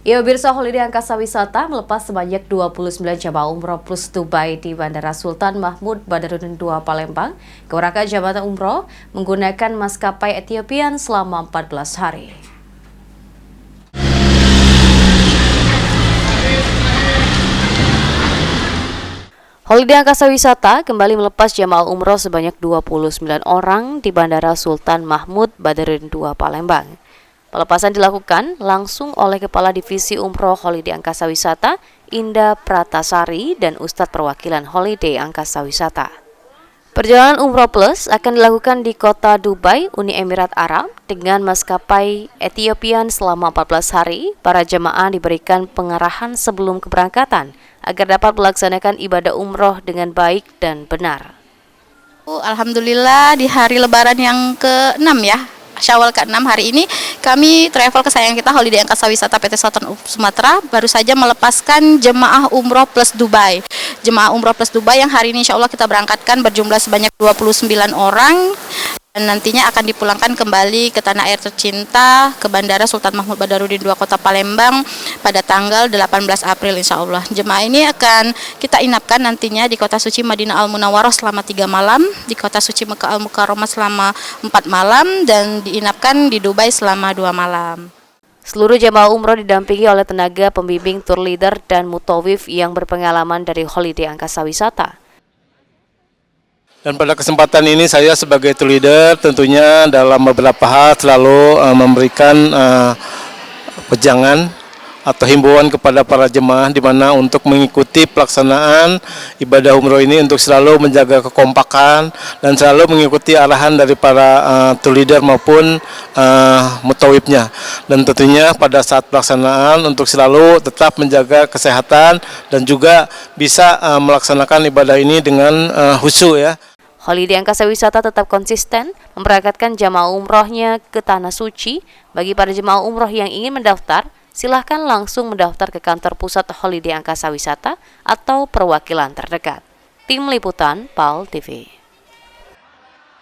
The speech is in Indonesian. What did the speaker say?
Ya, Birsa Holiday Angkasa Wisata melepas sebanyak 29 jemaah umroh plus Dubai di Bandara Sultan Mahmud Badarudin II Palembang. Keberangkatan jemaah umroh menggunakan maskapai Ethiopian selama 14 hari. Holiday Angkasa Wisata kembali melepas jemaah umroh sebanyak 29 orang di Bandara Sultan Mahmud Badarudin II Palembang. Pelepasan dilakukan langsung oleh Kepala Divisi Umroh Holiday Angkasa Wisata, Indah Pratasari, dan Ustadz Perwakilan Holiday Angkasa Wisata. Perjalanan Umroh Plus akan dilakukan di kota Dubai, Uni Emirat Arab, dengan maskapai Ethiopian selama 14 hari. Para jemaah diberikan pengarahan sebelum keberangkatan agar dapat melaksanakan ibadah umroh dengan baik dan benar. Alhamdulillah di hari Lebaran yang ke-6 ya, Syawal ke-6 hari ini kami travel kesayangan kita Holiday Angkasa Wisata PT Sultan Sumatera baru saja melepaskan jemaah umroh plus Dubai. Jemaah umroh plus Dubai yang hari ini insya Allah kita berangkatkan berjumlah sebanyak 29 orang dan nantinya akan dipulangkan kembali ke tanah air tercinta ke Bandara Sultan Mahmud Badarudin II Kota Palembang pada tanggal 18 April insya Allah. Jemaah ini akan kita inapkan nantinya di kota suci Madinah Al-Munawwarah selama 3 malam, di kota suci Mekah Al-Mukarramah selama 4 malam, dan diinapkan di Dubai selama 2 malam. Seluruh jemaah umroh didampingi oleh tenaga pembimbing tour leader dan mutawif yang berpengalaman dari Holiday Angkasa Wisata. Dan pada kesempatan ini saya sebagai tour leader tentunya dalam beberapa hal selalu memberikan wejangan atau himbauan kepada para jemaah di mana untuk mengikuti pelaksanaan ibadah umroh ini untuk selalu menjaga kekompakan dan selalu mengikuti arahan dari para tour leader maupun mutawifnya. Dan tentunya pada saat pelaksanaan untuk selalu tetap menjaga kesehatan dan juga bisa melaksanakan ibadah ini dengan khusyuk ya. Holiday Angkasa Wisata tetap konsisten memberangkatkan jemaah umrohnya ke Tanah Suci. Bagi para jemaah umroh yang ingin mendaftar, silahkan langsung mendaftar ke kantor pusat Holiday Angkasa Wisata atau perwakilan terdekat. Tim Liputan PAL TV.